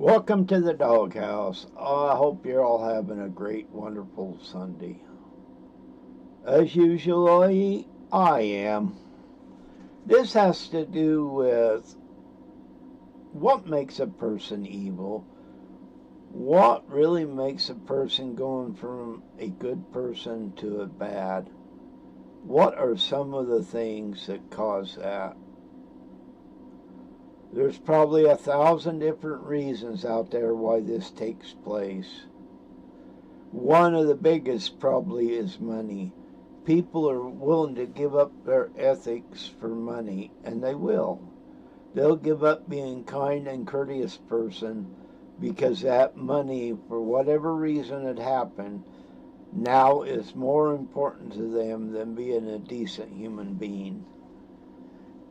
Welcome to the doghouse. I hope you're all having a great, wonderful Sunday. As usually, I am. This has to do with what makes a person evil, what really makes a person going from a good person to a bad. What are some of the things that cause that? There's probably 1,000 different reasons out there why this takes place. One of the biggest probably is money. People are willing to give up their ethics for money, and they will. They'll give up being kind and courteous person because that money, for whatever reason it happened, now is more important to them than being a decent human being.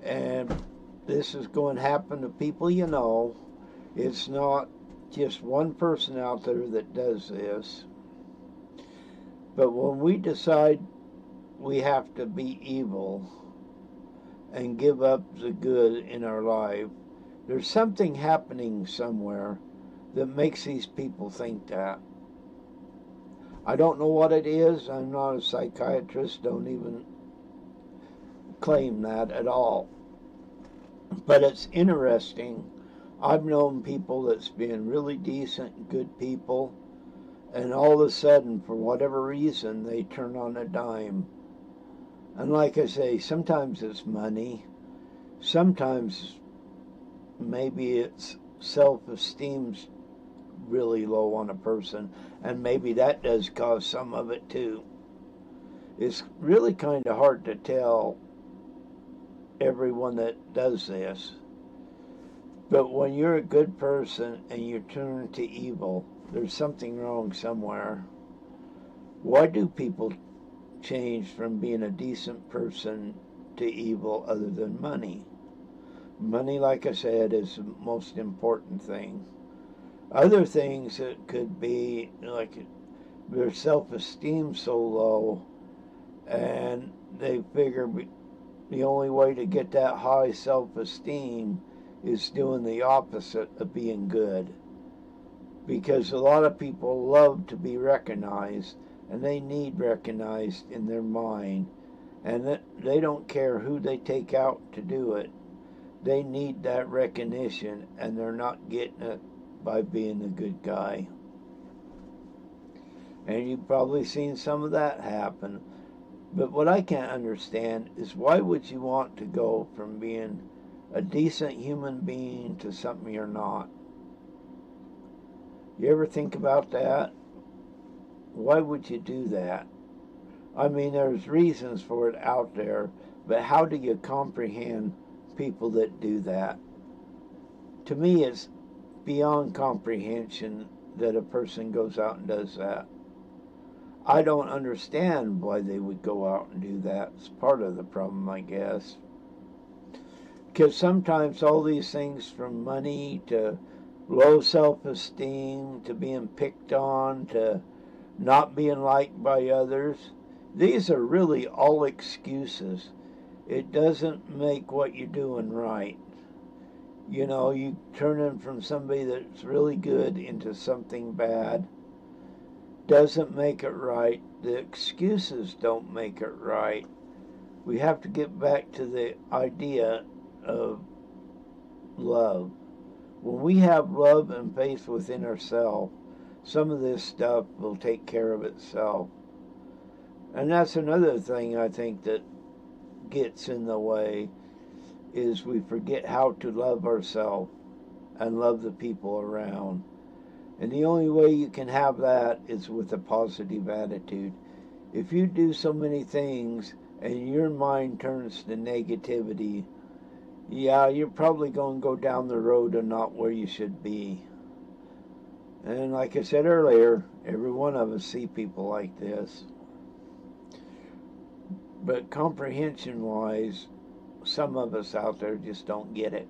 And this is going to happen to people you know. It's not just one person out there that does this. But when we decide we have to be evil and give up the good in our life, there's something happening somewhere that makes these people think that. I don't know what it is. I'm not a psychiatrist, don't even claim that at all. But it's interesting. I've known people that's been really decent, good people, and all of a sudden, for whatever reason, they turn on a dime. And like I say, sometimes it's money, sometimes maybe it's self-esteem's really low on a person, and maybe that does cause some of it too. It's really kind of hard to tell everyone that does this. But when you're a good person and you turn to evil, there's something wrong somewhere. Why do people change from being a decent person to evil other than money? Money, like I said, is the most important thing. Other things it could be like their self-esteem so low, and they figure the only way to get that high self-esteem is doing the opposite of being good. Because a lot of people love to be recognized, and they need recognized in their mind, and that they don't care who they take out to do it. They need that recognition, and they're not getting it by being a good guy. And you've probably seen some of that happen. But what I can't understand is why would you want to go from being a decent human being to something you're not? You ever think about that? Why would you do that? I mean, there's reasons for it out there, but how do you comprehend people that do that? To me, it's beyond comprehension that a person goes out and does that. I don't understand why they would go out and do that. It's part of the problem, I guess. Because sometimes all these things, from money to low self-esteem to being picked on to not being liked by others, these are really all excuses. It doesn't make what you're doing right. You know, you turning from somebody that's really good into something bad doesn't make it right. The excuses don't make it right. We have to get back to the idea of love. When we have love and faith within ourselves, some of this stuff will take care of itself. And that's another thing I think that gets in the way, is we forget how to love ourselves and love the people around. And the only way you can have that is with a positive attitude. If you do so many things and your mind turns to negativity, yeah, you're probably going to go down the road and not where you should be. And like I said earlier, every one of us see people like this. But comprehension-wise, some of us out there just don't get it.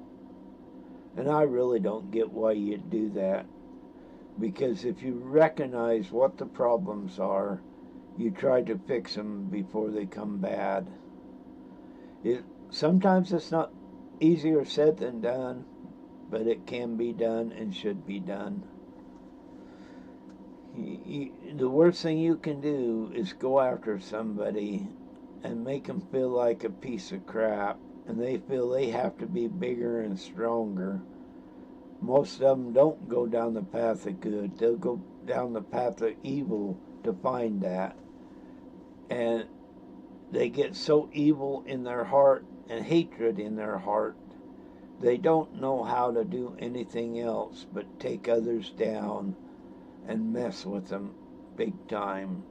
And I really don't get why you do that. Because if you recognize what the problems are, you try to fix them before they come bad. Sometimes it's not easier said than done. but it can be done and should be done. The worst thing you can do is go after somebody and make them feel like a piece of crap, and they feel they have to be bigger and stronger. Most of them don't go down the path of good. They'll go down the path of evil to find that. And they get so evil in their heart and hatred in their heart, they don't know how to do anything else but take others down and mess with them big time.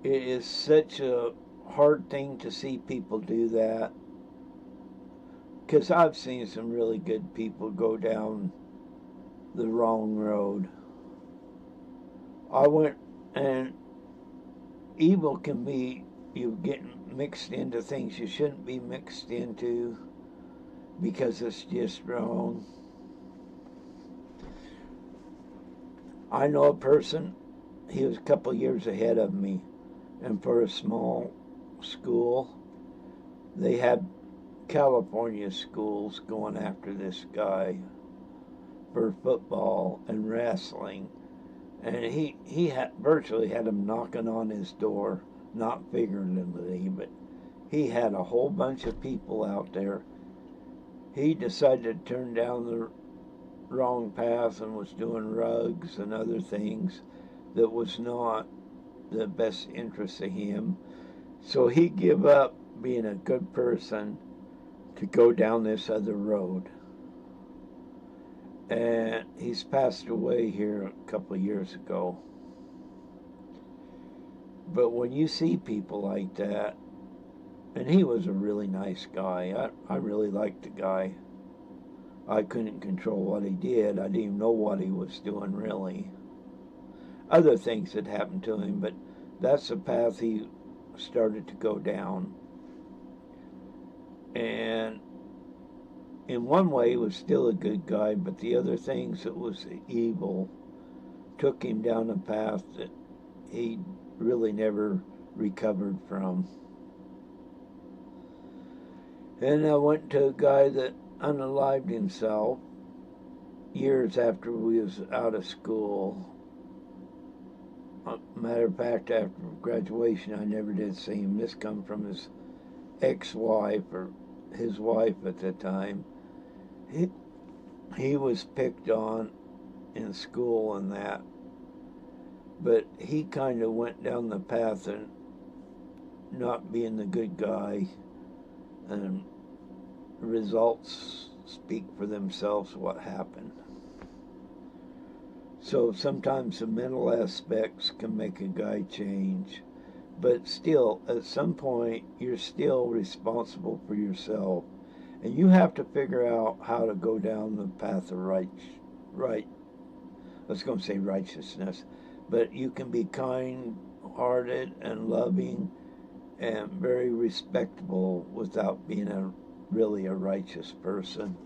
It is such a hard thing to see people do that, because I've seen some really good people go down the wrong road. I went, and evil can be you getting mixed into things you shouldn't be mixed into because it's just wrong. I know a person, he was a couple years ahead of me, and for a small school, they had California schools going after this guy for football and wrestling, and he had virtually had him knocking on his door, not figuratively, but he had a whole bunch of people out there. He decided to turn down the wrong path and was doing rugs and other things that was not the best interest of him. So he gave up being a good person to go down this other road. And he's passed away here a couple of years ago. But when you see people like that, and he was a really nice guy. I really liked the guy. I couldn't control what he did. I didn't even know what he was doing, really. Other things had happened to him, but that's the path he started to go down. And in one way, he was still a good guy, but the other things that was evil took him down a path that he really never recovered from. And I went to a guy that unalived himself years after we was out of school. Matter of fact, after graduation, I never did see him. This come from his ex-wife, or his wife at the time. He was picked on in school and that, but he kind of went down the path of not being the good guy, and results speak for themselves what happened. So sometimes the mental aspects can make a guy change, but still, at some point, you're still responsible for yourself, and you have to figure out how to go down the path of right. I was going to say righteousness, but you can be kind-hearted and loving and very respectable without being really a righteous person.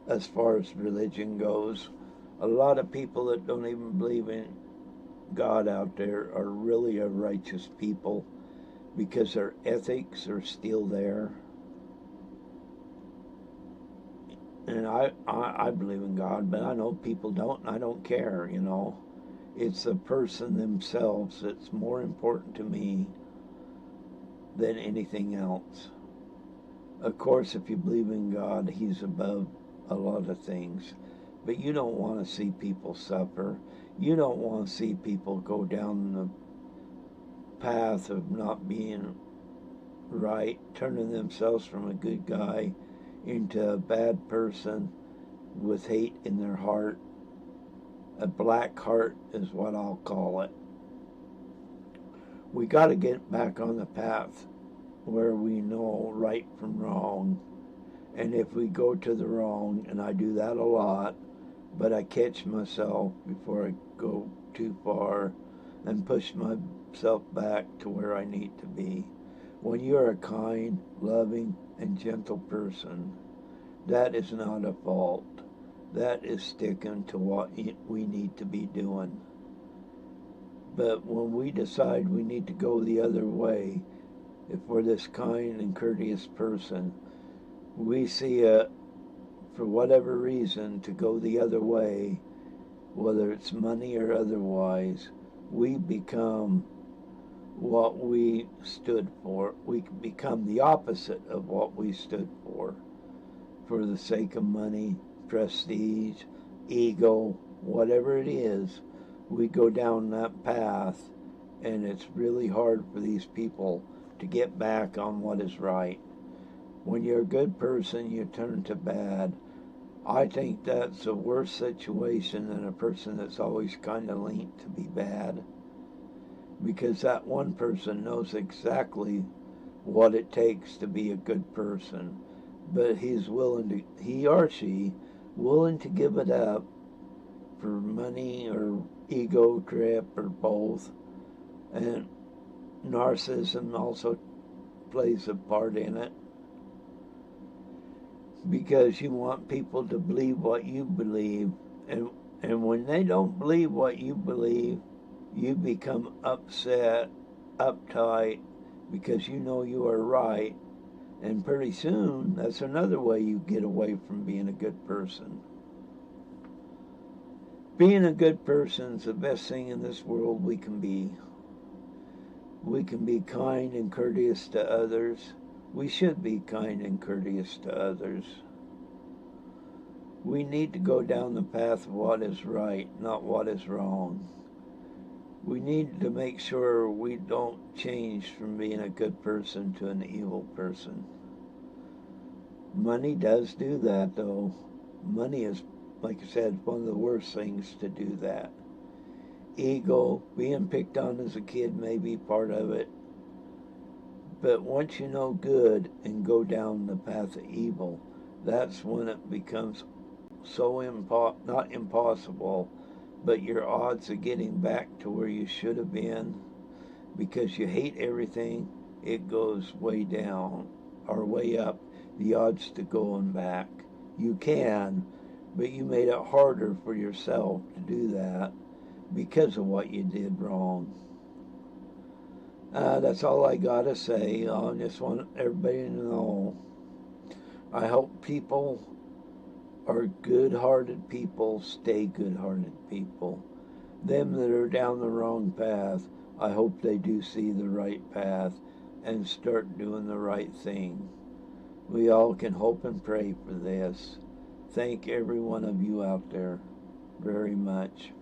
As far as religion goes, a lot of people that don't even believe in God out there are really a righteous people because their ethics are still there. And I believe in God, but I know people don't, and I don't care, you know. It's the person themselves that's more important to me than anything else. Of course, if you believe in God, He's above a lot of things. But you don't want to see people suffer. You don't want to see people go down the path of not being right, turning themselves from a good guy into a bad person with hate in their heart. A black heart is what I'll call it. We got to get back on the path where we know right from wrong. And if we go to the wrong, and I do that a lot, but I catch myself before I go too far and push myself back to where I need to be. When you're a kind, loving, and gentle person, that is not a fault. That is sticking to what we need to be doing. But when we decide we need to go the other way, if we're this kind and courteous person, we see for whatever reason, to go the other way, whether it's money or otherwise, we become what we stood for. We become the opposite of what we stood for the sake of money, prestige, ego, whatever it is. We go down that path, and it's really hard for these people to get back on what is right. When you're a good person, you turn to bad. I think that's a worse situation than a person that's always kind of linked to be bad, because that one person knows exactly what it takes to be a good person, but he or she, willing to give it up for money or ego trip or both. And narcissism also plays a part in it, because you want people to believe what you believe, and when they don't believe what you believe, you become upset, uptight, because you know you are right, and pretty soon that's another way you get away from being a good person. Being a good person is the best thing in this world we can be. We can be kind and courteous to others. We should be kind and courteous to others. We need to go down the path of what is right, not what is wrong. We need to make sure we don't change from being a good person to an evil person. Money does do that, though. Money is, like I said, one of the worst things to do that. Ego, being picked on as a kid may be part of it. But once you know good and go down the path of evil, that's when it becomes so not impossible, but your odds of getting back to where you should have been, because you hate everything, it goes way down or way up. The odds to going back. You can, but you made it harder for yourself to do that because of what you did wrong. That's all I gotta say. I just want everybody to know. I hope people are good-hearted people, stay good-hearted people. Them that are down the wrong path, I hope they do see the right path and start doing the right thing. We all can hope and pray for this. Thank every one of you out there very much.